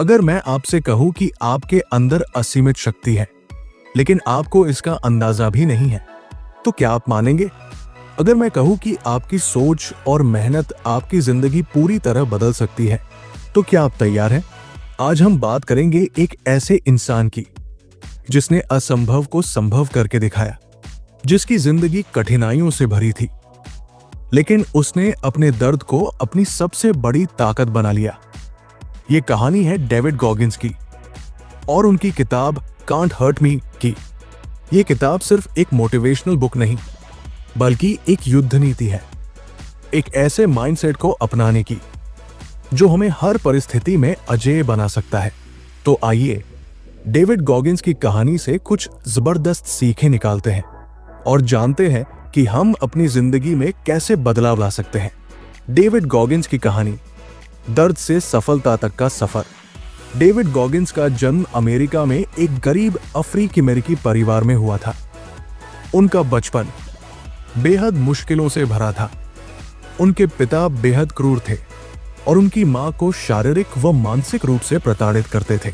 अगर मैं आपसे कहूं कि आपके अंदर असीमित शक्ति है, लेकिन आपको इसका अंदाजा भी नहीं है, तो क्या आप मानेंगे? अगर मैं कहूं कि आपकी सोच और मेहनत आपकी जिंदगी पूरी तरह बदल सकती है, तो क्या आप तैयार हैं? आज हम बात करेंगे एक ऐसे इंसान की जिसने असंभव को संभव करके दिखाया, जिसकी जिंदगी कठिनाइयों से भरी थी, लेकिन उसने अपने दर्द को अपनी सबसे बड़ी ताकत बना लिया। ये कहानी है डेविड गॉगिंस की और उनकी किताब कांट हर्ट मी की। ये किताब सिर्फ एक मोटिवेशनल बुक नहीं, बल्कि एक युद्ध नीति है, एक ऐसे माइंडसेट को अपनाने की जो हमें हर परिस्थिति में अजेय बना सकता है। तो आइए डेविड गॉगिंस की कहानी से कुछ जबरदस्त सीखें निकालते हैं और जानते हैं कि हम अपनी जिंदगी में कैसे बदलाव ला सकते हैं। डेविड गॉगिंस की कहानी, दर्द से सफलता तक का सफर। डेविड गॉगिंस का जन्म अमेरिका में एक गरीब अफ्रीकी अमेरिकी परिवार में हुआ था। उनका बचपन बेहद मुश्किलों से भरा था। उनके पिता बेहद क्रूर थे और उनकी मां को शारीरिक व मानसिक रूप से प्रताड़ित करते थे।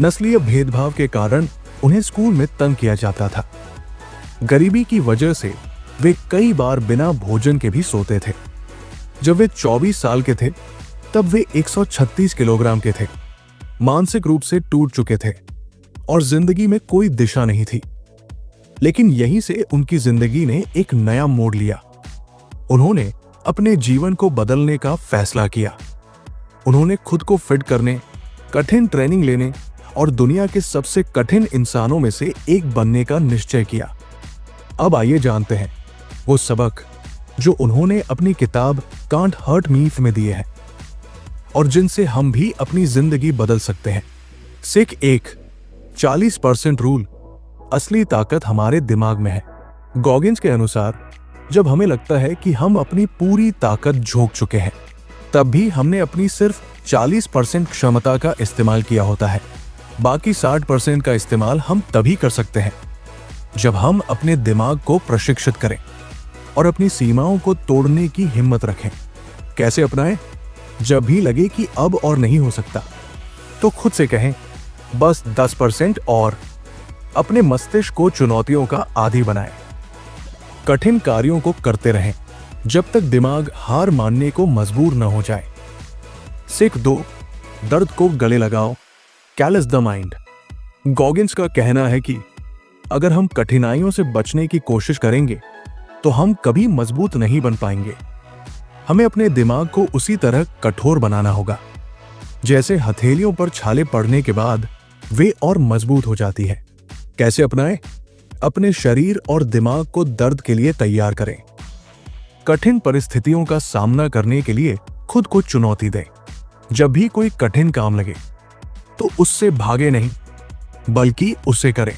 नस्लीय भेदभाव के कारण उन्हें स्कूल में तंग किया जाता था। गरीबी की वजह से वे कई बार बिना भोजन के भी सोते थे। जब वे 24 साल के थे, तब वे 136 किलोग्राम के थे, मानसिक रूप से टूट चुके थे और जिंदगी में कोई दिशा नहीं थी। लेकिन यहीं से उनकी जिंदगी ने एक नया मोड़ लिया। उन्होंने अपने जीवन को बदलने का फैसला किया। उन्होंने खुद को फिट करने, कठिन ट्रेनिंग लेने और दुनिया के सबसे कठिन इंसानों में से एक बनने का निश्चय किया। अब आइए जानते हैं वो सबक जो उन्होंने अपनी किताब कांट हर्ट मी में दिए हैं और जिनसे हम भी अपनी जिंदगी बदल सकते हैं। सीख 1, 40% रूल। असली ताकत हमारे दिमाग में है। गॉगिंस के अनुसार जब हमें लगता है कि हम अपनी पूरी ताकत झोंक चुके हैं, तब भी हमने अपनी सिर्फ 40% क्षमता का इस्तेमाल किया होता है। बाकी 60% का इस्तेमाल हम तभी कर सकते हैं जब हम अपने दिमाग को प्रशिक्षित करें और अपनी सीमाओं को तोड़ने की हिम्मत रखें। कैसे अपनाएं? जब भी लगे कि अब और नहीं हो सकता, तो खुद से कहें बस 10% और। अपने मस्तिष्क को चुनौतियों का आदी बनाएं। कठिन कार्यों को करते रहें जब तक दिमाग हार मानने को मजबूर न हो जाए। सीख 2, दर्द को गले लगाओ। Callus the mind. गॉगिंस का कहना है कि अगर हम कठिनाइयों से बचने की कोशिश करेंगे तो हम कभी मजबूत नहीं बन पाएंगे। हमें अपने दिमाग को उसी तरह कठोर बनाना होगा जैसे हथेलियों पर छाले पड़ने के बाद वे और मजबूत हो जाती है। कैसे अपनाएं? अपने शरीर और दिमाग को दर्द के लिए तैयार करें। कठिन परिस्थितियों का सामना करने के लिए खुद को चुनौती दें। जब भी कोई कठिन काम लगे तो उससे भागे नहीं, बल्कि उसे करें।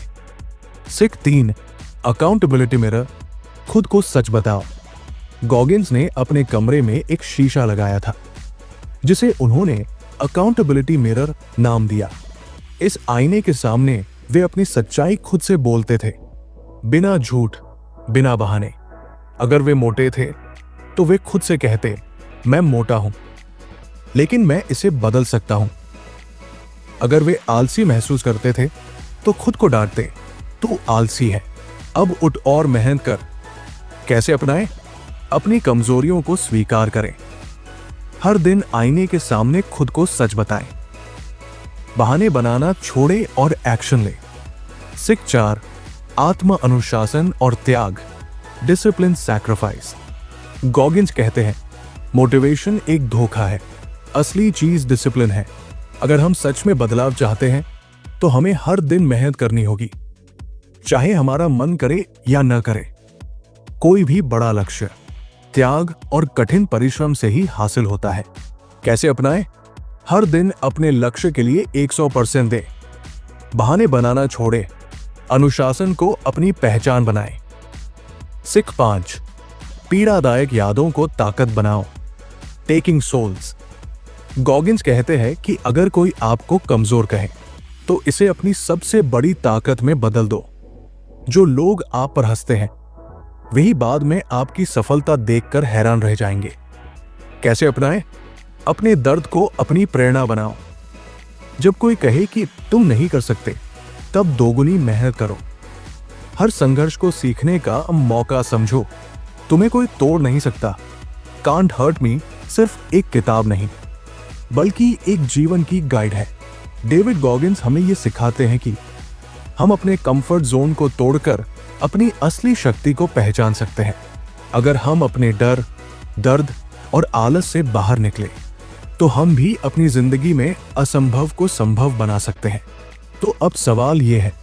सीख 3, अकाउंटेबिलिटी मिरर। खुद को सच बताओ। गॉगिंस ने अपने कमरे में एक शीशा लगाया था जिसे उन्होंने अकाउंटेबिलिटी मिरर नाम दिया। इस आईने के सामने वे अपनी सच्चाई खुद से बोलते थे, बिना झूठ, बिना बहाने। अगर वे मोटे थे तो वे खुद से कहते, मैं मोटा हूं, लेकिन मैं इसे बदल सकता हूं। अगर वे आलसी महसूस करते थे तो खुद को डांटते, तू आलसी है, अब उठ और मेहनत कर। कैसे अपनाएं? अपनी कमजोरियों को स्वीकार करें। हर दिन आईने के सामने खुद को सच बताएं। बहाने बनाना छोड़े और एक्शन ले। सीख 4, आत्म अनुशासन और त्याग। Discipline sacrifice. गॉगिंस कहते हैं, मोटिवेशन एक धोखा है, असली चीज डिसिप्लिन है। अगर हम सच में बदलाव चाहते हैं तो हमें हर दिन मेहनत करनी होगी, चाहे हमारा मन करे या न करे। कोई भी बड़ा लक्ष्य त्याग और कठिन परिश्रम से ही हासिल होता है। कैसे अपनाएं? हर दिन अपने लक्ष्य के लिए 100% दें। बहाने बनाना छोड़े, अनुशासन को अपनी पहचान बनाएं। सीख 5, पीड़ादायक यादों को ताकत बनाओ। Taking souls. गॉगिंस कहते हैं कि अगर कोई आपको कमजोर कहे तो इसे अपनी सबसे बड़ी ताकत में बदल दो। जो लोग आप पर हंसते हैं वही बाद में आपकी सफलता देखकर हैरान रह जाएंगे। कैसे अपनाएं? अपने दर्द को अपनी प्रेरणा बनाओ। जब कोई कहे कि तुम नहीं कर सकते, तब दोगुनी मेहनत करो। हर संघर्ष को सीखने का मौका समझो। तुम्हें कोई तोड़ नहीं सकता। कांट हर्ट मी सिर्फ एक किताब नहीं, बल्कि एक जीवन की गाइड है। डेविड गॉगिंस हमें ये सिखाते हैं कि हम अपने कंफर्ट जोन को तोड़कर अपनी असली शक्ति को पहचान सकते हैं। अगर हम अपने डर, दर्द और आलस से बाहर निकले, तो हम भी अपनी जिंदगी में असंभव को संभव बना सकते हैं। तो अब सवाल यह है,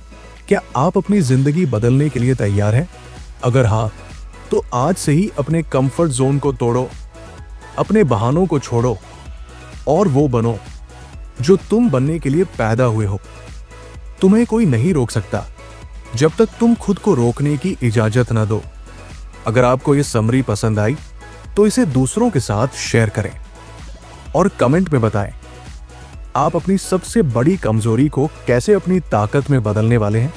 क्या आप अपनी जिंदगी बदलने के लिए तैयार हैं? अगर हाँ, तो आज से ही अपने कंफर्ट जोन को तोड़ो, अपने बहानों को छोड़ो और वो बनो जो तुम बनने के लिए पैदा हुए हो। तुम्हें कोई नहीं रोक सकता जब तक तुम खुद को रोकने की इजाजत न दो। अगर आपको ये समरी पसंद आई तो इसे दूसरों के साथ शेयर करें और कमेंट में बताएं आप अपनी सबसे बड़ी कमजोरी को कैसे अपनी ताकत में बदलने वाले हैं।